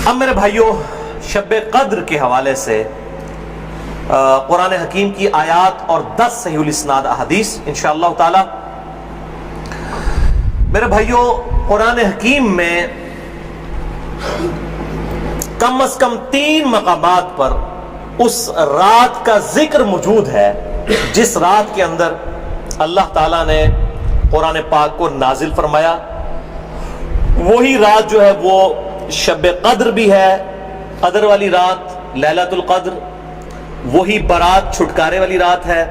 اب میرے بھائیوں، شب قدر کے حوالے سے قرآن حکیم کی آیات اور 10 صحیح الاسناد احادیث انشاءاللہ تعالی میرے بھائیوں، قرآن حکیم میں کم از کم 3 مقامات پر اس رات کا ذکر موجود ہے جس رات کے اندر اللہ تعالیٰ نے قرآن پاک کو نازل فرمایا۔ وہی رات جو ہے وہ شب قدر بھی ہے، قدر والی رات لیلۃ القدر، وہی برات چھٹکارے والی رات ہے۔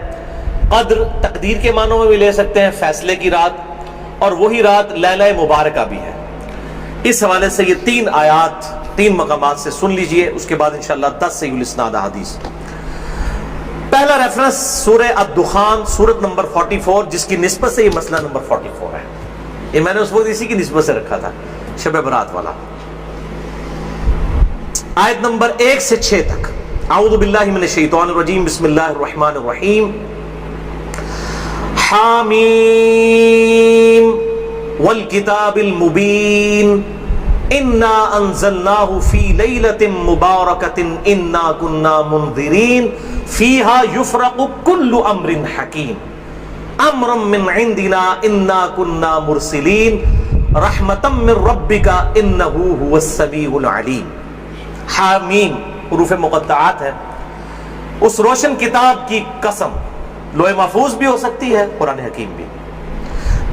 قدر تقدیر کے معنوں میں بھی لے سکتے ہیں، فیصلے کی رات، اور وہی رات لیلہ مبارکہ بھی ہے۔ اس حوالے سے یہ 3 آیات 3 مقامات سے سن لیجئے، اس کے بعد انشاءاللہ 10 صحیح الاسناد احادیث۔ پہلا ریفرنس سورہ الدخان، سورت نمبر 44، جس کی نسبت سے یہ مسئلہ نمبر 44 ہے۔ یہ میں نے اس وقت اسی کی نسبت سے رکھا تھا، شب برات والا۔ آیت نمبر 1 سے 6 تک۔ اعوذ باللہ من الشیطان الرجیم، بسم اللہ الرحمن الرحیم۔ حامیم والکتاب المبین انا انزلناہ فی لیلۃ مبارکۃ انا کنا منذرین فیہا یفرق کل امر حکیم امرا من عندنا انا کنا مرسلین رحمتا من ربک انہ هو السمیع العلیم۔ حامیم حروف مقطعات ہے۔ اس روشن کتاب کی قسم، لوح محفوظ بھی ہو سکتی ہے، قرآن حکیم بھی۔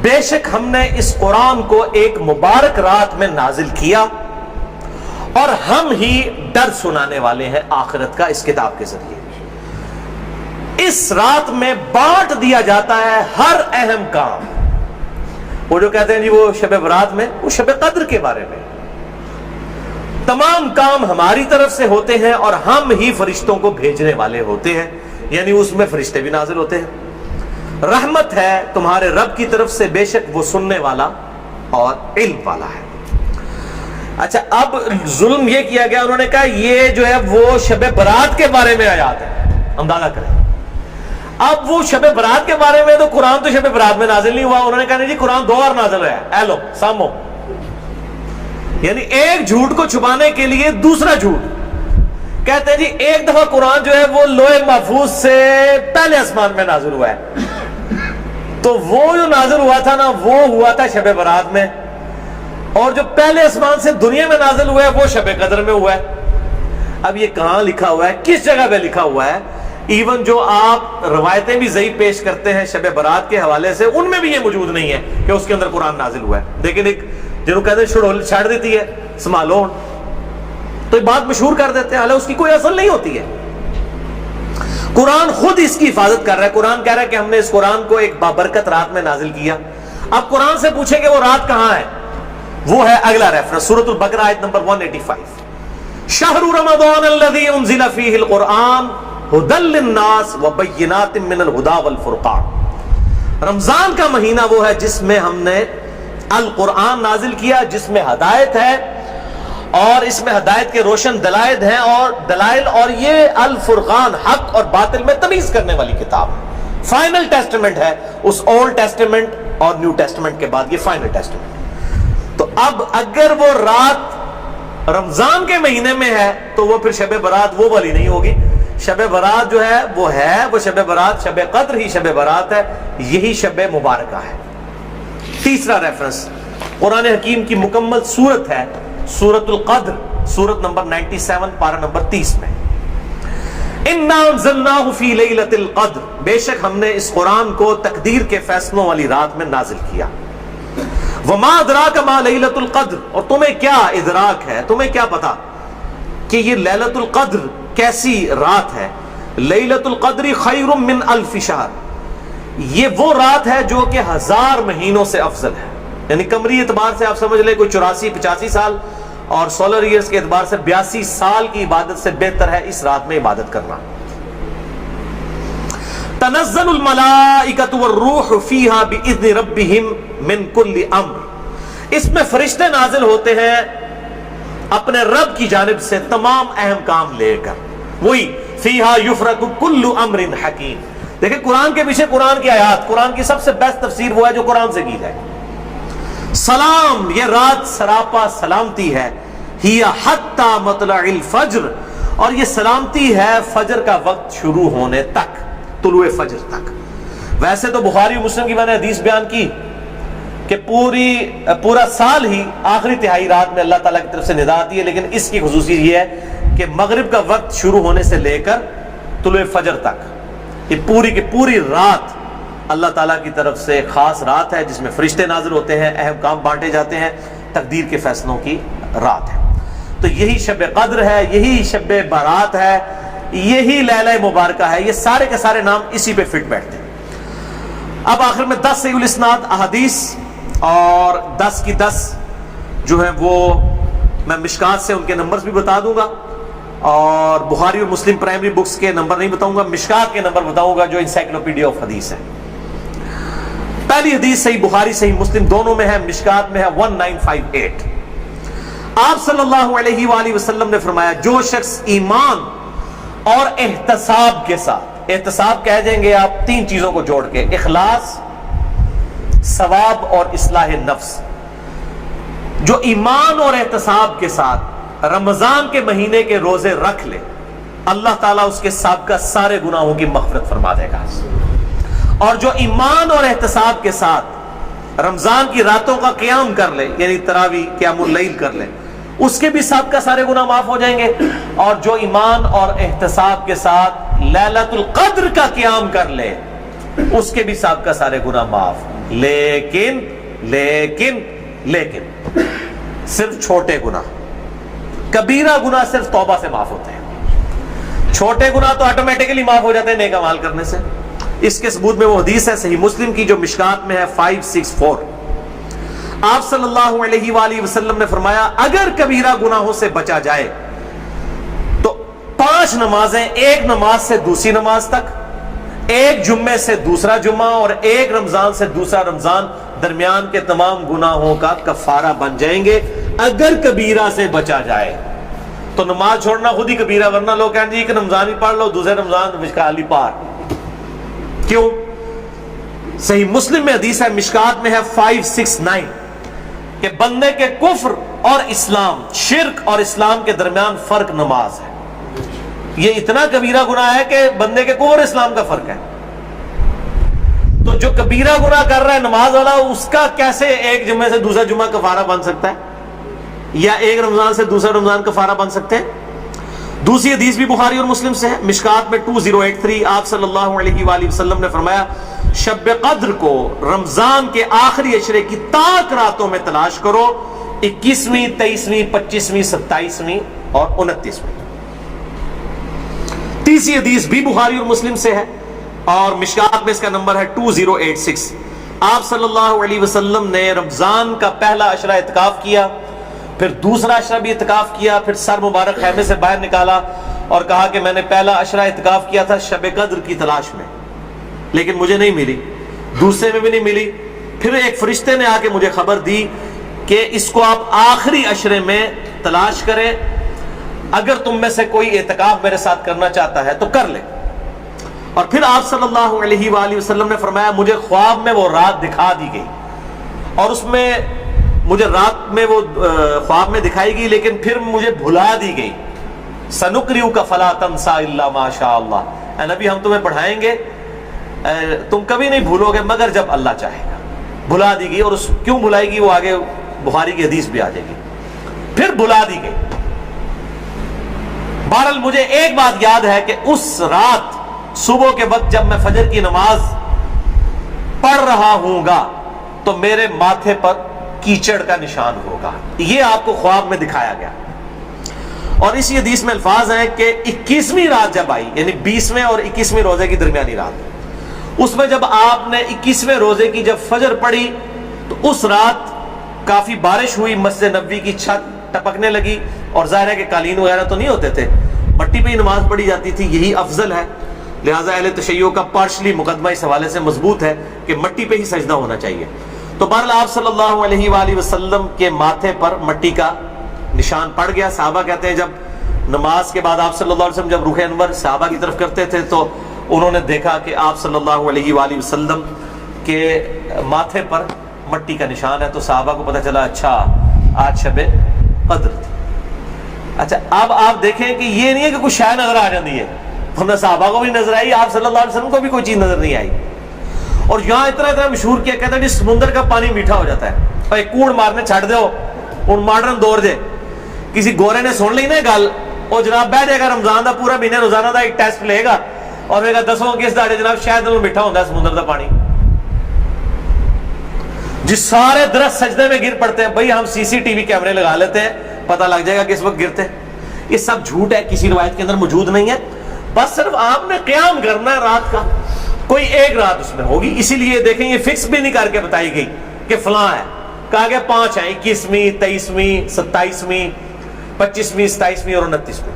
بے شک ہم نے اس قرآن کو ایک مبارک رات میں نازل کیا اور ہم ہی ڈر سنانے والے ہیں آخرت کا اس کتاب کے ذریعے۔ اس رات میں بانٹ دیا جاتا ہے ہر اہم کام۔ وہ جو کہتے ہیں جی وہ شب برات میں، وہ شب قدر کے بارے میں تمام کام ہماری طرف سے ہوتے ہیں اور ہم ہی فرشتوں کو بھیجنے والے ہوتے ہیں، یعنی اس میں فرشتے بھی نازل ہوتے ہیں۔ رحمت ہے تمہارے رب کی طرف سے، بے شک وہ سننے والا اور علم والا ہے۔ اچھا، اب ظلم یہ کیا گیا، انہوں نے کہا یہ جو ہے وہ شب برات کے بارے میں آیات ہے، اندازہ کریں۔ اب وہ شب برات کے بارے میں تو قرآن تو شب برات میں نازل نہیں ہوا، انہوں نے کہا نہیں جی قرآن 2 بار نازل ہوا ہے، اے لو سامو، یعنی ایک جھوٹ کو چھپانے کے لیے دوسرا جھوٹ۔ کہتے ہیں جی ایک دفعہ قرآن جو ہے وہ لوح محفوظ سے پہلے آسمان میں نازل ہوا ہے، تو وہ جو نازل ہوا تھا نا وہ ہوا تھا شب برات میں، اور جو پہلے آسمان سے دنیا میں نازل ہوا ہے وہ شب قدر میں ہوا ہے۔ اب یہ کہاں لکھا ہوا ہے، کس جگہ پہ لکھا ہوا ہے؟ ایون جو آپ روایتیں بھی ضعیف پیش کرتے ہیں شب برات کے حوالے سے، ان میں بھی یہ موجود نہیں ہے کہ اس کے اندر قرآن نازل ہوا ہے۔ لیکن ایک جنہوں کہتے ہیں چھڑ دیتی ہے سنبھالو، تو یہ بات مشہور کر دیتے ہیں، حالانکہ اس کی کوئی اصل نہیں ہوتی ہے۔ قرآن خود اس کی حفاظت کر رہا ہے۔ قرآن کہہ رہا ہے کہ ہم نے اس قرآن کو ایک بابرکت رات میں نازل کیا۔ اب قرآن سے پوچھیں کہ وہ رات کہاں ہے، وہ ہے اگلا ریفرنس سورۃ البقرہ آیت نمبر 185۔ شہر رمضان الذی انزل فیہ القرآن ھدی للناس وبینات من الھدی والفرقان۔ رمضان کا مہینہ وہ ہے جس میں ہم نے القرآن نازل کیا، جس میں ہدایت ہے اور اس میں ہدایت کے روشن دلائل ہیں اور یہ الفرقان حق اور باطل میں تمیز کرنے والی کتاب ہے۔ فائنل ٹیسٹمنٹ ہے، اس اولڈ ٹیسٹمنٹ اور نیو ٹیسٹمنٹ کے بعد یہ فائنل ٹیسٹمنٹ۔ تو اب اگر وہ رات رمضان کے مہینے میں ہے تو وہ پھر شب برات وہ والی نہیں ہوگی۔ شب برات جو ہے وہ شب برات، شب قدر ہی شب برات ہے، یہی شب مبارکہ ہے۔ تیسرا ریفرنس قرآن حکیم کی مکمل سورت ہے، سورۃ القدر، سورت نمبر 97 پارہ نمبر 30 میں۔ انا انزلناہ فی لیلۃ القدر، بے شک ہم نے اس قرآن کو تقدیر کے فیصلوں والی رات میں نازل کیا۔ وما ادراک ما لیلۃ القدر، اور تمہیں کیا ادراک ہے، تمہیں کیا پتا کہ یہ لیلۃ القدر کیسی رات ہے۔ لیلۃ القدر خیر من الف شہر، یہ وہ رات ہے جو کہ 1000 مہینوں سے افضل ہے، یعنی قمری اعتبار سے آپ سمجھ لیں کوئی 84-85 سال، اور سولر ایئرز کے اعتبار سے 82 سال کی عبادت سے بہتر ہے اس رات میں عبادت کرنا۔ تنزل الملائکۃ والروح فیہا باذن ربہم من کل امر، اس میں فرشتے نازل ہوتے ہیں اپنے رب کی جانب سے تمام اہم کام لے کر۔ وہی فیہا یفرق کل امر حکیم۔ دیکھیں قرآن کے پیچھے قرآن کی آیات، قرآن کی سب سے بیسٹ تفسیر وہ ہے جو قرآن سے کی جائے۔ سلام، یہ رات سراپا سلامتی ہے، ہی حتی مطلع الفجر، اور یہ سلامتی ہے فجر کا وقت شروع ہونے تک، طلوع فجر تک۔ ویسے تو بخاری و مسلم کی میں نے حدیث بیان کی کہ پورا سال ہی آخری تہائی رات میں اللہ تعالیٰ کی طرف سے ندا آتی ہے، لیکن اس کی خصوصیت یہ ہے کہ مغرب کا وقت شروع ہونے سے لے کر طلوع فجر تک، یہ پوری کی پوری رات اللہ تعالیٰ کی طرف سے ایک خاص رات ہے جس میں فرشتے نازل ہوتے ہیں، اہم کام بانٹے جاتے ہیں، تقدیر کے فیصلوں کی رات ہے۔ تو یہی شب قدر ہے، یہی شب برات ہے، یہی لیلہ مبارکہ ہے، یہ سارے کے سارے نام اسی پہ فٹ بیٹھتے ہیں۔ اب آخر میں 10 صحیح الاسناد احادیث اور 10 کی 10 جو ہیں وہ میں مشکات سے ان کے نمبرز بھی بتا دوں گا، اور بخاری اور مسلم پرائمری بکس کے نمبر نہیں بتاؤں گا، مشکات کے نمبر بتاؤں گا جو انسائکلوپیڈیا آف حدیث ہے۔ پہلی حدیث صحیح بخاری صحیح مسلم دونوں میں ہے، مشکات میں ہے 1958۔ آپ صلی اللہ علیہ وآلہ وسلم نے فرمایا، جو شخص ایمان اور احتساب کے ساتھ، احتساب کہہ دیں گے آپ 3 چیزوں کو جوڑ کے، اخلاص، ثواب اور اصلاح نفس، جو ایمان اور احتساب کے ساتھ رمضان کے مہینے کے روزے رکھ لے، اللہ تعالیٰ اس کے سابقہ سارے گناہوں کی مغفرت فرما دے گا۔ اور جو ایمان اور احتساب کے ساتھ رمضان کی راتوں کا قیام کر لے، یعنی تراویح قیام اللیل کر لے، اس کے بھی سابقہ سارے گناہ معاف ہو جائیں گے۔ اور جو ایمان اور احتساب کے ساتھ لیلۃ القدر کا قیام کر لے، اس کے بھی سابقہ سارے گناہ معاف، لیکن لیکن لیکن صرف چھوٹے گناہ، کبیرہ گناہ صرف توبہ سے معاف ہوتے ہیں، چھوٹے گناہ تو آٹومیٹکلی معاف ہو جاتے ہیں نیک اعمال کرنے سے۔ اس کے ثبوت میں وہ حدیث ہے صحیح مسلم کی جو مشکات میں ہے 564۔ آپ صلی اللہ علیہ وآلہ وسلم نے فرمایا، اگر کبیرہ گناہوں سے بچا جائے تو 5 نمازیں، ایک نماز سے دوسری نماز تک، ایک جمعے سے دوسرا جمعہ، اور ایک رمضان سے دوسرا رمضان، درمیان کے تمام گناہوں کا کفارہ بن جائیں گے اگر کبیرہ سے بچا جائے۔ تو نماز چھوڑنا خود ہی کبیرہ، ورنہ لوگ کہیں گے کہ رمضان ہی پڑھ لو، دوسرے رمضان مشکال پار، کیوں؟ صحیح مسلم میں حدیث ہے، مشکات میں ہے 569 کہ بندے کے کفر اور اسلام، شرک اور اسلام کے درمیان فرق نماز ہے۔ یہ اتنا کبیرہ گناہ ہے کہ بندے کے کفر اور اسلام کا فرق ہے۔ تو جو کبیرہ گناہ کر رہا ہے نماز والا، اس کا کیسے ایک جمعے سے دوسرا جمعہ کفارہ بن سکتا ہے، یا ایک رمضان سے دوسرا رمضان کفارہ بن سکتے ہیں؟ دوسری حدیث بھی بخاری اور مسلم سے ہے، مشکات میں 2083۔ آپ صلی اللہ علیہ وآلہ وسلم نے فرمایا، شب قدر کو رمضان کے آخری عشرے کی تاک راتوں میں تلاش کرو، 21ویں، 23ویں، 25ویں، 27ویں اور 29ویں۔ تیسری حدیث بھی بخاری اور مسلم سے ہے، اور مشکات میں اس کا نمبر ہے 2086۔ آپ صلی اللہ علیہ وسلم نے رمضان کا پہلا عشرہ اعتکاف کیا، پھر دوسرا عشرہ بھی اعتکاف کیا، پھر سر مبارک خیمے سے باہر نکالا اور کہا کہ میں نے پہلا عشرہ اعتکاف کیا تھا شب قدر کی تلاش میں، لیکن مجھے نہیں ملی، دوسرے میں بھی نہیں ملی۔ پھر ایک فرشتے نے آ کے مجھے خبر دی کہ اس کو آپ آخری عشرے میں تلاش کریں، اگر تم میں سے کوئی اعتکاف میرے ساتھ کرنا چاہتا ہے تو کر لے۔ اور پھر آپ صلی اللہ علیہ وآلہ وسلم نے فرمایا، مجھے خواب میں وہ رات دکھا دی گئی، اور اس میں مجھے رات میں وہ خواب میں دکھائی گئی، لیکن پھر مجھے بھلا دی گئی۔ سنقرئک فلا تنسى الا ما شاء اللہ، اے نبی ہم تمہیں پڑھائیں گے، تم کبھی نہیں بھولو گے مگر جب اللہ چاہے گا۔ بھلا دی گئی، اور اس کیوں بھلائی گی وہ آگے بخاری کی حدیث بھی آ جائے گی۔ پھر بھلا دی گئی۔ بہرحال مجھے ایک بات یاد ہے کہ اس رات صبح کے وقت جب میں فجر کی نماز پڑھ رہا ہوں گا تو میرے ماتھے پر کیچڑ کا نشان ہوگا، یہ آپ کو خواب میں دکھایا گیا۔ اور اسی حدیث میں الفاظ ہیں کہ 21ویں رات جب آئی، یعنی 20ویں اور 21ویں روزے کی درمیانی رات، اس میں جب آپ نے 21ویں روزے کی جب فجر پڑھی تو اس رات کافی بارش ہوئی، مسجد نبوی کی چھت ٹپکنے لگی، اور ظاہر ہے کہ قالین وغیرہ تو نہیں ہوتے تھے، مٹی پہ ہی نماز پڑھی جاتی تھی، یہی افضل ہے۔ لہٰذا اہل تشیع کا پارشلی مقدمہ اس حوالے سے مضبوط ہے کہ مٹی پہ ہی سجدہ ہونا چاہیے۔ تو بہرحال آپ صلی اللہ علیہ وآلہ وسلم کے ماتھے پر مٹی کا نشان پڑ گیا۔ صحابہ کہتے ہیں جب نماز کے بعد آپ صلی اللہ علیہ وسلم جب رخ انور صحابہ کی طرف کرتے تھے تو انہوں نے دیکھا کہ آپ صلی اللہ علیہ وآلہ وسلم کے ماتھے پر مٹی کا نشان ہے، تو صحابہ کو پتہ چلا اچھا آج شب قدر تھی۔ اچھا اب آپ دیکھیں کہ یہ نہیں ہے کہ کوئی شے نظر آ جاتی ہے، ورنہ صحابہ کو بھی نظر آئی، آپ صلی اللہ علیہ وسلم کو بھی کوئی چیز نظر نہیں آئی. اور یہاں اتنا مشہور کیا کہتا ہے سمندر کا پانی میٹھا ہو جاتا ہے، اور ایک کوڑ مارنے چھڑ دو ہوں ماڈرن دور جے کسی گورے نے سن لی نا گل، وہ جناب بہ جائے گا رمضان دا پورا مہینے روزانہ دا ایک ٹیسٹ لے گا اور کہے گا دسو کس داڑے جناب شاید میٹھا ہوتا ہے سمندر دا پانی. جس سارے درخت سجدے میں گر پڑتے ہیں، بھائی ہم سی سی ٹی وی کیمرے لگا لیتے ہیں پتہ لگ جائے گا کس وقت گرتے ہیں. یہ سب جھوٹ ہے، کسی روایت کے اندر موجود نہیں ہے. بس صرف آپ نے قیام کرنا ہے رات کا، کوئی ایک رات اس میں ہوگی. اسی لیے دیکھیں یہ فکس بھی نہیں کر کے بتائی گئی کہ فلاں ہے، کہا گیا 5 ہیں، 21ویں 23ویں 27ویں 25ویں 27ویں اور 29ویں.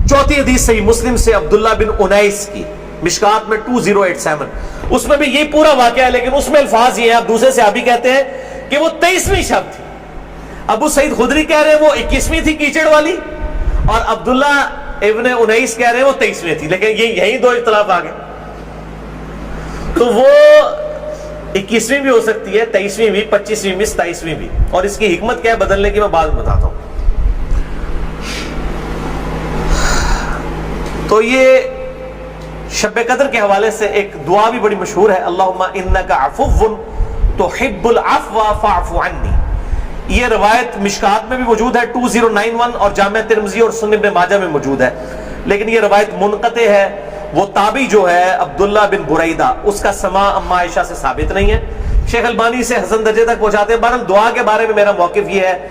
چوتھی حدیث صحیح مسلم سے عبداللہ بن انیس کی، مشکات میں 2087، اس میں بھی یہی پورا واقعہ ہے، لیکن اس میں الفاظ یہ ہیں، اب دوسرے صحابی کہتے ہیں کہ وہ 23ویں شب تھی. ابو سعید خدری کہہ رہے ہیں وہ 21ویں تھی کیچڑ والی، اور عبداللہ ابن انیس کہہ رہے ہیں وہ 23ویں تھی. لیکن یہی دو اختلاف آ گئے. تو وہ 21ویں بھی ہو سکتی ہے، 23ویں بھی، 25ویں بھی، 27ویں بھی. اور اس کی حکمت کیا ہے بدلنے کی میں بعد میں بتاتا ہوں. تو یہ شب قدر کے حوالے سے ایک دعا بھی بڑی مشہور ہے، اللہم انک عفو تحب العفو فاعف عنی. یہ روایت مشکات میں بھی موجود ہے 2091 اور جامع ترمذی اور سنن ابن ماجہ میں موجود ہے، لیکن یہ روایت منقطع ہے. وہ تابعی جو ہے عبداللہ بن بریدہ، اس کا سماع اما عائشہ سے ثابت نہیں ہے. شیخ البانی سے حسن درجے تک پہنچاتے ہیں. بہرحال دعا کے بارے میں میرا موقف یہ ہے،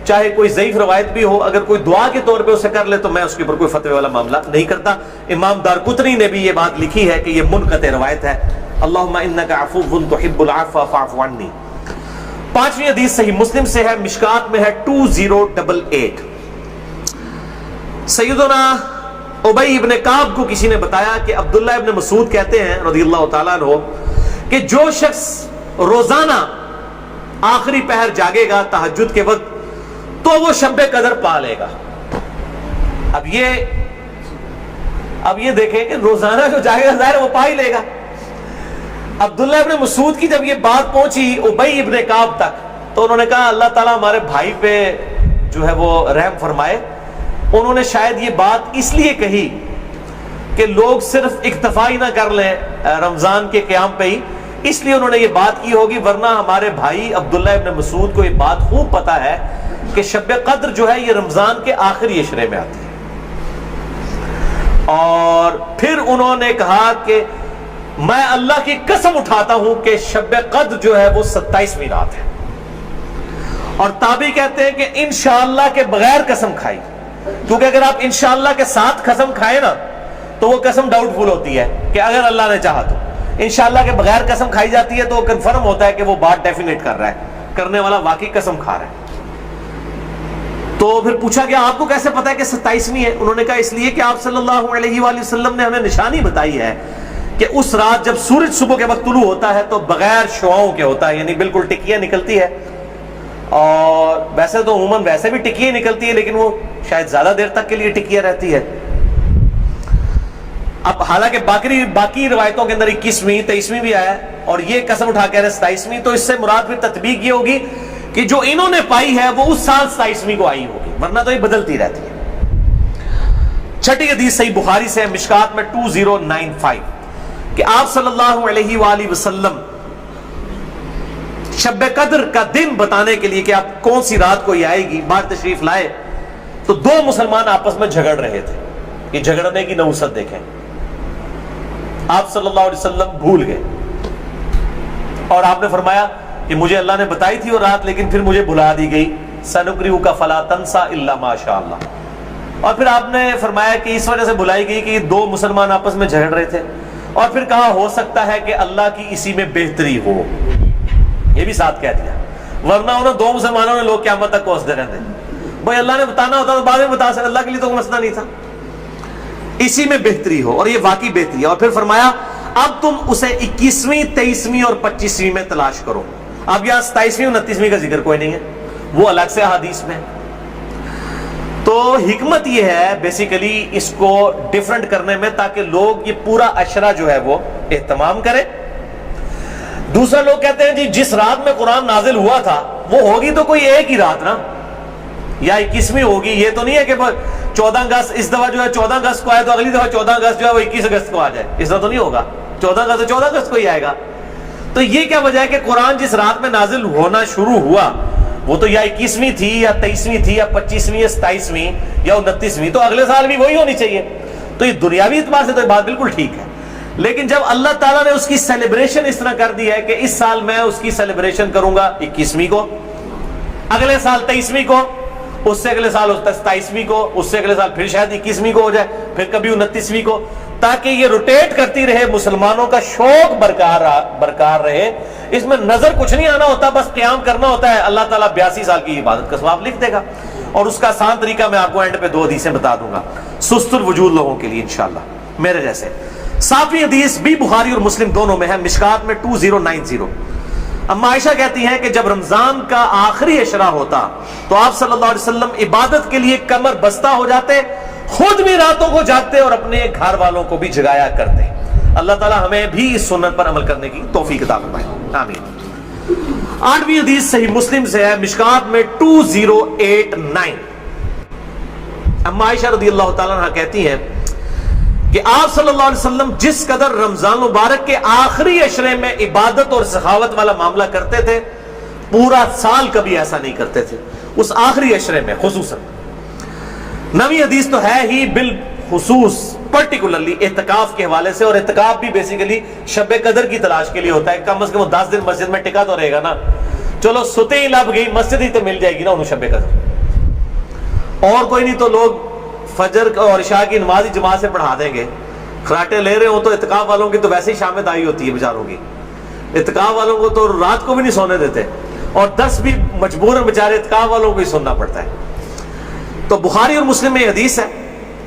چاہے کوئی ضعیف روایت بھی ہو، اگر کوئی دعا کے طور پہ اسے کر لے تو میں اس کے اوپر کوئی فتوی والا معاملہ نہیں کرتا. امام دارقطنی نے بھی یہ بات لکھی ہے کہ یہ منقطع روایت ہے. اللہم انک عفو تحب العفو فاعف عنی. 5ویں حدیث صحیح مسلم سے ہے، مشکات میں ہے 2088. سیدنا ابی ابن کعب کو کسی نے بتایا کہ عبداللہ ابن مسعود کہتے ہیں رضی اللہ تعالیٰ عنہ کہ جو شخص روزانہ آخری پہر جاگے گا تہجد کے وقت تو وہ شب قدر پا لے گا. اب یہ دیکھیں کہ روزانہ جو جاگے گا ظاہر وہ پا ہی لے گا. عبداللہ ابن مسعود کی جب یہ بات پہنچی ابی ابن کعب تک تو انہوں نے کہا اللہ تعالیٰ ہمارے بھائی پہ جو ہے وہ رحم فرمائے. انہوں نے شاید یہ بات اس لیے کہی کہ لوگ صرف اکتفا ہی نہ کر لیں رمضان کے قیام پہ ہی، اس لیے انہوں نے یہ بات کی ہوگی، ورنہ ہمارے بھائی عبداللہ ابن مسعود کو یہ بات خوب پتہ ہے کہ شب قدر جو ہے یہ رمضان کے آخری عشرے میں آتی ہے. اور پھر انہوں نے کہا کہ میں اللہ کی قسم اٹھاتا ہوں کہ شب قدر جو ہے وہ 27ویں رات ہے. اور تابعی کہتے ہیں کہ انشاءاللہ کے بغیر قسم کھائی، کیونکہ اگر آپ انشاءاللہ کے ساتھ قسم کھائیں نا تو وہ قسم ڈاؤٹ فل ہوتی ہے کہ اگر اللہ نے چاہا تو. انشاءاللہ کے بغیر قسم کھائی جاتی ہے تو وہ کنفرم ہوتا ہے کہ وہ بات ڈیفینیٹ کر رہا ہے، کرنے والا واقعی قسم کھا رہا ہے. تو پھر پوچھا گیا آپ کو کیسے پتا ہے کہ 27ویں ہے؟ انہوں نے کہا اس لیے کہ آپ صلی اللہ علیہ وآلہ وسلم نے ہمیں نشانی بتائی ہے کہ اس رات جب سورج صبح کے وقت طلوع ہوتا ہے تو بغیر شعاؤں کے ہوتا ہے، یعنی بالکل ٹکیاں نکلتی ہے. اور ویسے تو عموماً ویسے بھی ٹکیاں نکلتی ہے لیکن وہ شاید زیادہ دیر تک کے لیے ٹکیاں رہتی ہے. اب حالانکہ باقی روایتوں کے اندر 21ویں 23ویں بھی آیا ہے اور یہ قسم اٹھا کے 27ویں، تو اس سے مراد پھر تطبیق یہ ہوگی کہ جو انہوں نے پائی ہے وہ اس سال 27ویں کو آئی ہوگی، ورنہ تو یہ بدلتی رہتی ہے. 6ٹھی حدیث صحیح بخاری سے مشکات میں 2095 کہ آپ صلی اللہ علیہ وآلہ وسلم شب قدر کا دن بتانے کے لیے کہ آپ کون سی رات کو یہ آئے گی باہر تشریف لائے تو 2 مسلمان آپس میں جھگڑ رہے تھے. یہ جھگڑنے کی نحوست دیکھیں. آپ صلی اللہ علیہ وسلم بھول گئے اور آپ نے فرمایا کہ مجھے اللہ نے بتائی تھی وہ رات لیکن پھر مجھے بھلا دی گئی، سنقرئک فلا تنسى الا ما شاء اللہ. اور پھر آپ نے فرمایا کہ اس وجہ سے بھلائی گئی کہ یہ 2 مسلمان آپس میں جھگڑ رہے تھے. اور پھر کہا ہو سکتا ہے کہ اللہ کی اسی میں بہتری ہو، یہ بھی ساتھ کہہ دیا، ورنہ انہوں 2 مسلمانوں نے لوگ قیامت تک کوستے رہتے. بھائی اللہ نے بتانا ہوتا تو بعد میں بتا سکتے، اللہ کے لیے تو کوئی مسئلہ نہیں تھا، اسی میں بہتری ہو، اور یہ واقعی بہتری ہے. اور پھر فرمایا اب تم اسے 21ویں 23ویں اور 25ویں میں تلاش کرو. اب یہاں 27ویں 29ویں کا ذکر کوئی نہیں ہے، وہ الگ سے حدیث میں. تو حکمت یہ ہے بیسیکلی اس کو ڈیفرنٹ کرنے میں تاکہ لوگ یہ پورا عشرہ جو ہے وہ اہتمام کریں. دوسرا لوگ کہتے ہیں جی جس رات میں قرآن نازل ہوا تھا وہ ہوگی تو کوئی ایک ہی رات نا، یا 21ویں ہوگی. یہ تو نہیں ہے کہ 14 اگست اس دفعہ جو ہے 14 اگست کو آئے تو اگلی دفعہ 14 اگست جو ہے وہ 21 اگست کو آ جائے. اس طرح تو نہیں ہوگا. 14 اگست تو 14 اگست کو ہی آئے گا. تو یہ کیا وجہ ہے کہ قرآن جس رات میں نازل ہونا شروع ہوا وہ تو یا 21ویں تھی یا 23ویں تھی یا 25ویں یا 27ویں یا 29ویں, تو اگلے سال بھی وہی ہونی چاہیے. تو یہ دنیاوی اعتبار سے تو یہ بات بالکل ٹھیک ہے. لیکن جب اللہ تعالیٰ نے اس کی سیلیبریشن اس طرح کر دی ہے کہ اس سال میں اس کی سیلیبریشن کروں گا 21ویں کو, اگلے سال 23ویں کو, اس سے اگلے سال 27ویں کو, اس سے اگلے سال پھر شاید 21ویں کو ہو جائے, پھر کبھی 29ویں کو, تاکہ یہ روٹیٹ کرتی رہے, مسلمانوں کا شوق برقرار رہے. اس میں نظر کچھ نہیں آنا ہوتا, بس قیام کرنا ہوتا ہے. اللہ تعالیٰ 82 سال کی عبادت کا ثواب لکھ دے گا. اور اس کا آسان طریقہ میں آپ کو اینڈ پہ 2 حدیثیں بتا دوں گا سست الوجود لوگوں کے لیے انشاءاللہ میرے جیسے. 7ویں حدیث بھی بخاری اور مسلم دونوں میں ہے, مشکات میں 2090. اما عائشہ کہتی ہیں کہ جب رمضان کا آخری عشرہ ہوتا تو آپ صلی اللہ علیہ وسلم عبادت کے لیے کمر بستہ ہو جاتے, خود بھی راتوں کو جاگتے اور اپنے گھر والوں کو بھی جگایا کرتے. اللہ تعالی ہمیں بھی اس سنت پر عمل کرنے کی توفیق عطا فرمائے, آمین. 8ویں حدیث صحیح مسلم سے ہے, مشکات میں 2089. اما عائشہ رضی اللہ تعالیٰ عنہ کہتی ہیں کہ آپ صلی اللہ علیہ وسلم جس قدر رمضان مبارک کے آخری عشرے میں عبادت اور سخاوت والا معاملہ کرتے تھے, پورا سال کبھی ایسا نہیں کرتے تھے, اس آخری عشرے میں خصوصاً. 9ویں حدیث تو ہے ہی بالخصوص پرٹیکولرلی اعتکاف کے حوالے سے, اور اعتکاف بھی بیسیکلی شب قدر کی تلاش کے لیے ہوتا ہے. کم از کم 10 دن مسجد میں ٹکا تو رہے گا نا. چلو ستے ہی لب گئی, مسجد ہی تو مل جائے گی نا انہوں شب قدر, اور کوئی نہیں تو لوگ فجر اور عشاء کی نماز جماعت سے پڑھا دیں گے. خراٹے لے رہے ہوں تو اعتکاف والوں کی تو ویسے ہی شام دائی ہوتی ہے بیچاروں کی. اعتکاف والوں کو تو رات کو بھی نہیں سونے دیتے, اور 10 بھی مجبور ہیں بیچارے, اعتکاف والوں کو ہی سننا پڑتا ہے. تو بخاری اور مسلم میں حدیث ہے,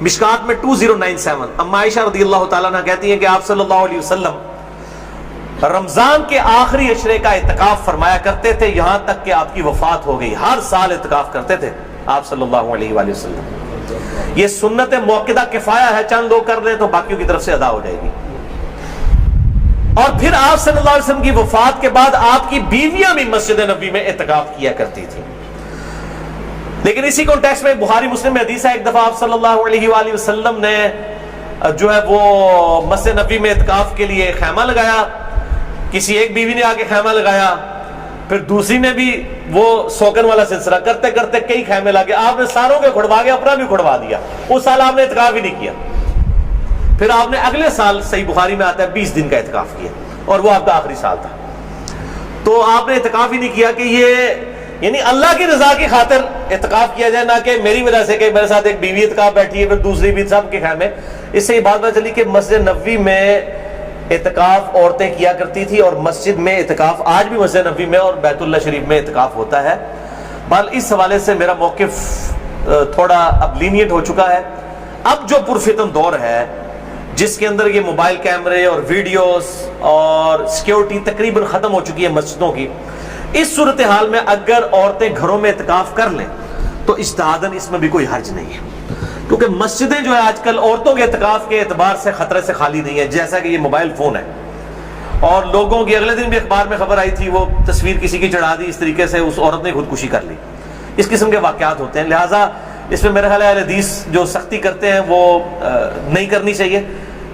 مشکات میں 2097. اما عائشہ رضی اللہ تعالیٰ عنہ کہتی ہیں کہ آپ صلی اللہ علیہ وسلم رمضان کے آخری عشرے کا اعتکاف فرمایا کرتے تھے, یہاں تک کہ آپ کی وفات ہو گئی. ہر سال اعتکاف کرتے تھے آپ صلی اللہ علیہ وآلہ وسلم. یہ سنت موقدہ کفایہ ہے, چند لوگ کر لیں تو باقیوں کی طرف سے ادا ہو جائے گی. اور پھر آپ صلی اللہ علیہ وسلم کی وفات کے بعد آپ کی بیویاں بھی مسجد نبوی میں اعتکاف کیا کرتی تھی. لیکن اسی کانٹیکسٹ میں بخاری مسلم میں حدیث ہے, ایک دفعہ آپ صلی اللہ علیہ وآلہ وسلم نے جو ہے وہ مسجد نبوی میں اعتکاف کے لیے خیمہ لگایا. کسی ایک بیوی نے آ کے خیمہ لگایا, پھر دوسری نے بھی وہ سوکن والا سلسلہ کرتے کرتے کئی خیمے لگے. آپ نے ساروں کے کھڑوا کے اپنا بھی کھڑوا دیا. اس سال آپ نے اعتکاف ہی نہیں کیا. پھر آپ نے اگلے سال صحیح بخاری میں آتا ہے 20 دن کا اعتکاف کیا, اور وہ آپ کا آخری سال تھا. تو آپ نے اعتکاف ہی نہیں کیا کہ یہ یعنی اللہ کی رضا کی خاطر اعتکاف کیا جائے, نہ کہ میری وجہ سے کہ میرے ساتھ ایک بیوی اعتکاف بیٹھی ہے پھر دوسری بھی, سب کے خیمے. اس سے یہ بات پتہ چلی کہ مسجد نبوی میں اعتکاف عورتیں کیا کرتی تھی, اور مسجد میں اعتکاف آج بھی مسجد نبوی میں اور بیت اللہ شریف میں اعتکاف ہوتا ہے. بال اس حوالے سے میرا موقف تھوڑا اب لینیٹ ہو چکا ہے. اب جو پرفتن دور ہے جس کے اندر یہ موبائل کیمرے اور ویڈیوز اور سیکیورٹی تقریباً ختم ہو چکی ہے مسجدوں کی, اس صورتحال میں اگر عورتیں گھروں میں اعتکاف کر لیں تو اجتہاداً اس میں بھی کوئی حرج نہیں ہے, کیونکہ مسجدیں جو ہے آج کل عورتوں کے اعتکاف کے اعتبار سے خطرے سے خالی نہیں ہے. جیسا کہ یہ موبائل فون ہے, اور لوگوں کی اگلے دن بھی اخبار میں خبر آئی تھی, وہ تصویر کسی کی چڑھا دی, اس طریقے سے اس عورت نے خودکشی کر لی. اس قسم کے واقعات ہوتے ہیں. لہٰذا اس میں میرے خیال ہے حدیث جو سختی کرتے ہیں وہ نہیں کرنی چاہیے.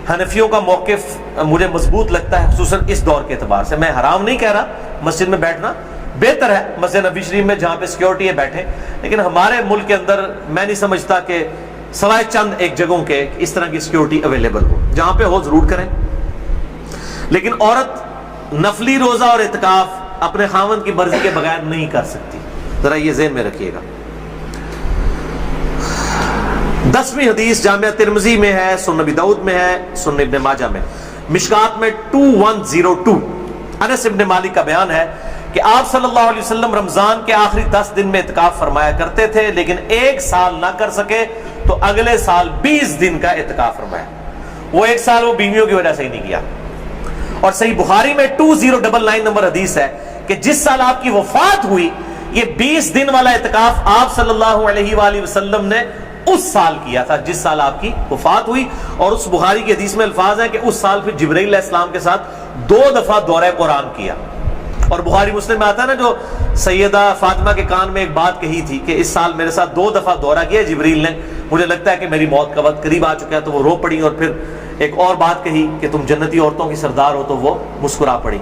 حنفیوں کا موقف مجھے مضبوط لگتا ہے, خصوصاً اس دور کے اعتبار سے. میں حرام نہیں کہہ رہا, مسجد میں بیٹھنا بہتر ہے, مسجد نبی شریف میں جہاں پہ سیکیورٹی ہے بیٹھیں, لیکن ہمارے ملک کے اندر میں نہیں سمجھتا کہ سوائے چند ایک جگہوں کے اس طرح کی سیکیورٹی اویلیبل ہو. جہاں پہ ہو ضرور کریں. لیکن عورت نفلی روزہ اور اعتکاف اپنے خاوند کی مرضی کے بغیر نہیں کر سکتی, ذرا یہ ذہن میں رکھیے گا. 10ویں حدیث جامعہ ترمذی میں ہے, سنن نبی داؤد میں ہے, سنن ابن ماجہ میں, مشکات میں 2102. انس ابن مالک کا بیان ہے کہ آپ صلی اللہ علیہ وسلم رمضان کے آخری 10 دن میں اعتکاف فرمایا کرتے تھے, لیکن ایک سال نہ کر سکے تو اگلے سال 20 دن کا اعتکاف فرمایا. وہ ایک سال وہ بیویوں کی وجہ سے ہی نہیں کیا. اور صحیح بخاری میں 2099 نمبر حدیث ہے کہ جس سال آپ کی وفات ہوئی یہ 20 دن والا اعتکاف آپ صلی اللہ علیہ وآلہ وسلم نے اس سال کیا تھا جس سال آپ کی وفات ہوئی. اور اس بخاری کی حدیث میں الفاظ ہیں کہ اس سال پھر جبرائیل علیہ السلام کے ساتھ 2 دفعہ دورہ قرآن کیا, اور بخاری مسلم میں آتا ہے نا جو سیدہ فاطمہ کے کان میں ایک بات کہی تھی کہ اس سال میرے ساتھ 2 دفعہ دورہ کیا جبریل نے، مجھے لگتا ہے کہ میری موت کا وقت قریب آ چکا ہے، تو وہ رو پڑی، اور پھر ایک اور بات کہی کہ تم جنتی عورتوں کی سردار ہو، تو وہ مسکرا پڑی۔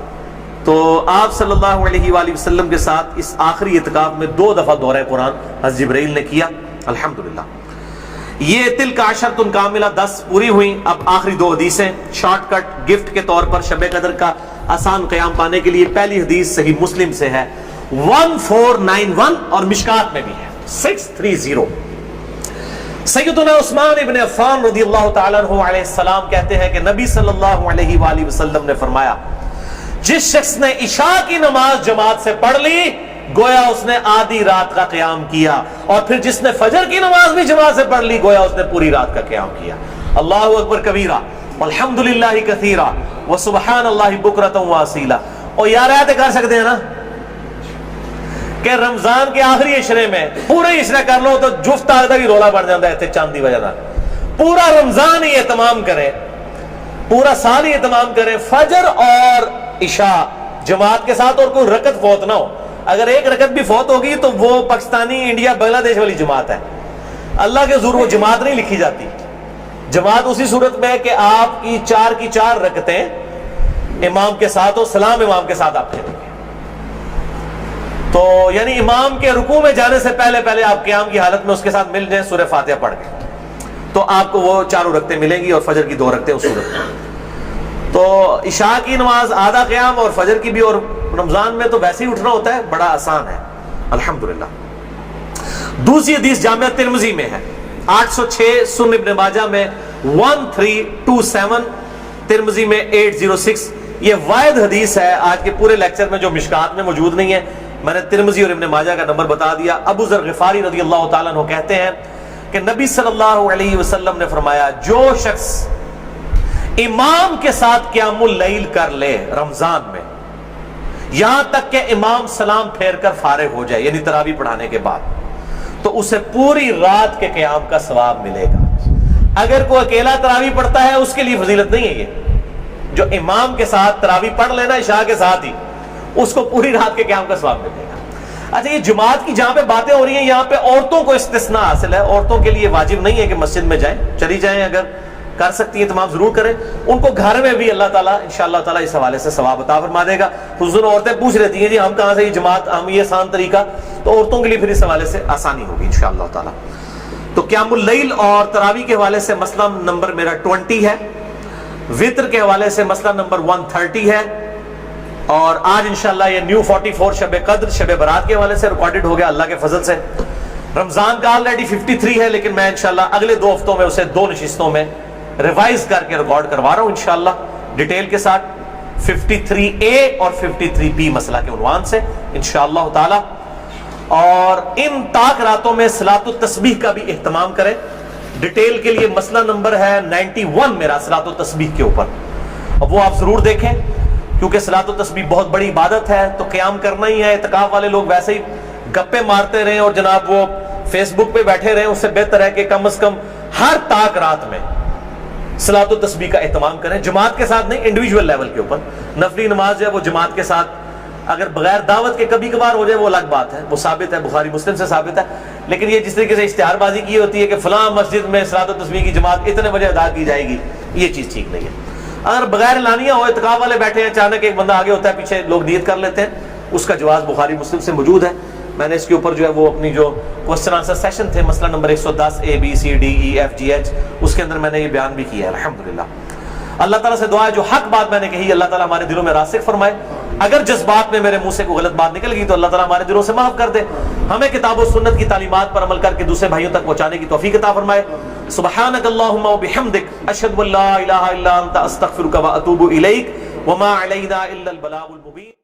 تو آپ صلی اللہ علیہ وآلہ وسلم کے ساتھ اس آخری اعتکاف میں 2 دفعہ دورہ قرآن حضرت جبرائیل نے کیا الحمدللہ۔ یہ تلک عشرۃ کاملہ 10 پوری ہوئی۔ اب آخری 2 حدیثیں شارٹ کٹ گفٹ کے طور پر شب قدر کا آسان قیام پانے کے لیے۔ پہلی حدیث صحیح مسلم سے ہے 1491 اور مشکات میں بھی ہے 630۔ سیدنا عثمان ابن عفان رضی اللہ تعالیٰ عنہ علیہ السلام کہتے ہیں کہ نبی صلی اللہ علیہ وآلہ وسلم نے فرمایا، جس شخص نے عشاء کی نماز جماعت سے پڑھ لی گویا اس نے آدھی رات کا قیام کیا، اور پھر جس نے فجر کی نماز بھی جماعت سے پڑھ لی گویا اس نے پوری رات کا قیام کیا۔ اللہ اکبر کبیرہ والحمدللہ کثیرہ وسبحان اللہ بکرۃ واصیلہ۔ اور یار ایسے کر سکتے ہیں نا کہ رمضان کے آخری عشرے میں پورے عشرے کر لو تو جفت آگتا کی رولا بڑھ جاتا ہے چاند دی وجہ نہ، پورا رمضان ہی اہتمام کریں، پورا سال ہی اہتمام کریں، فجر اور عشاء جماعت کے ساتھ، اور کوئی رکعت فوت نہ ہو۔ اگر ایک رکعت بھی فوت ہوگی تو وہ پاکستانی انڈیا بنگلہ دیش والی جماعت ہے، اللہ کے حضور وہ جماعت نہیں لکھی جاتی۔ جماعت اسی صورت میں ہے کہ آپ کی 4 کی 4 رکعتیں امام کے ساتھ ہو، سلام امام کے ساتھ آپ پھیریں گے، تو یعنی امام کے رکوع میں جانے سے پہلے پہلے آپ قیام کی حالت میں اس کے ساتھ مل جائیں سورہ فاتحہ پڑھ کے، تو آپ کو وہ 4 رکعتیں ملیں گی، اور فجر کی 2 رکعتیں اس صورت میں۔ تو عشاء کی نماز آدھا قیام اور فجر کی بھی، اور رمضان میں تو ویسے ہی اٹھنا ہوتا ہے، بڑا آسان ہے الحمدللہ۔ دوسری حدیث جامعہ ترمذی میں ہے 806، سنن ابن ماجہ میں 1327، ترمذی میں 806۔ یہ واحد حدیث ہے آج کے پورے لیکچر میں جو مشکات میں موجود نہیں ہے، میں نے ترمذی اور ابن ماجہ کا نمبر بتا دیا۔ ابو ذر غفاری رضی اللہ تعالیٰ عنہ کہتے ہیں کہ نبی صلی اللہ علیہ وسلم نے فرمایا، جو شخص امام کے ساتھ قیام اللیل کر لے رمضان میں یہاں تک کہ امام سلام پھیر کر فارغ ہو جائے، یعنی تراویح پڑھانے کے بعد، تو اسے پوری رات کے قیام کا ثواب ملے گا۔ اگر کوئی اکیلا تراویح پڑھتا ہے اس کے لیے فضیلت نہیں ہے، یہ جو امام کے ساتھ تراویح پڑھ لینا عشاء کے ساتھ ہی، اس کو پوری رات کے قیام کا ثواب ملے گا۔ اچھا، یہ جماعت کی جہاں پہ باتیں ہو رہی ہیں یہاں پہ عورتوں کو استثناء حاصل ہے، عورتوں کے لیے واجب نہیں ہے کہ مسجد میں جائیں، چلی جائیں، اگر کر سکتی ہیں تمام ضرور کریں، ان کو گھر میں بھی اللہ تعالیٰ انشاءاللہ تعالیٰ اس حوالے سے ثواب عطا فرما دے گا۔ حضور عورتیں پوچھ رہتی ہیں جی ہم کہاں سے یہ جماعت، ہم یہ آسان طریقہ، تو عورتوں کے لیے پھر اس حوالے سے آسانی ہوگی انشاءاللہ تعالیٰ۔ تو قیام اللیل اور تراویح کے حوالے سے مسئلہ نمبر میرا 20 ہے، وطر کے حوالے سے مسئلہ نمبر 130 ہے، اور آج انشاءاللہ یہ نیو 44 شب قدر شب برات کے حوالے سے ریکارڈڈ ہو گیا اللہ کے فضل سے۔ رمضان کا آلریڈی 53 ہے، لیکن میں انشاءاللہ اگلے 2 ہفتوں میں اسے 2 نشستوں میں ریوائز کر کے ریکارڈ کروا رہا ہوں انشاءاللہ ڈیٹیل کے ساتھ، 53A اور 53B مسئلہ کے عنوان سے انشاءاللہ تعالی۔ اور ان طاق راتوں میں صلاۃ التسبیح کا بھی اہتمام کریں، ڈیٹیل کے لیے مسئلہ نمبر ہے 91 میرا صلاۃ التسبیح کے اوپر، اب وہ آپ ضرور دیکھیں، کیونکہ صلاۃ التسبیح بہت بڑی عبادت ہے، تو قیام کرنا ہی ہے۔ اعتکاف والے لوگ ویسے ہی گپے مارتے رہیں اور جناب وہ فیس بک پہ بیٹھے رہیں، اس سے بہتر ہے کہ کم از کم ہر طاق رات میں صلاۃ التسبیح کا اہتمام کریں، جماعت کے ساتھ نہیں، انڈیویجول لیول کے اوپر۔ نفلی نماز جو ہے وہ جماعت کے ساتھ، اگر بغیر دعوت کے کبھی کبھار ہو جائے وہ الگ بات ہے، وہ ثابت ہے، بخاری مسلم سے ثابت ہے، لیکن یہ جس طریقے سے اشتہار بازی کی ہوتی ہے کہ فلاں مسجد میں صلاۃ التسبیح کی جماعت اتنے بجے ادا کی جائے گی، یہ چیز ٹھیک نہیں ہے۔ اگر بغیر اعلانیہ ہو، اعتکاف والے بیٹھے ہیں، اچانک ایک بندہ آگے ہوتا ہے، پیچھے لوگ نیت کر لیتے ہیں، اس کا جواز بخاری مسلم سے موجود ہے۔ میں نے اس کے اوپر جو ہے وہ اپنی جو کوسچن آنسر سیشن تھے مسئلہ نمبر 110 ABCDEFGH، اس کے اندر میں نے یہ بیان بھی کیا ہے الحمدللہ۔ اللہ تعالیٰ سے دعا ہے جو حق بات میں نے کہی اللہ تعالیٰ ہمارے دلوں میں راسخ فرمائے، اگر جذبات میں میرے منہ سے کوئی غلط بات نکل گئی تو اللہ تعالیٰ ہمارے دلوں سے معاف کر دے، ہمیں کتاب و سنت کی تعلیمات پر عمل کر کے دوسرے بھائیوں تک پہنچانے کی توفیق عطا فرمائے۔ سبحانک اللہم و بحمدک، اشہد ان لا الہ الا انت، استغفرک و اتوب الیک، وما علینا الا البلاغ المبین۔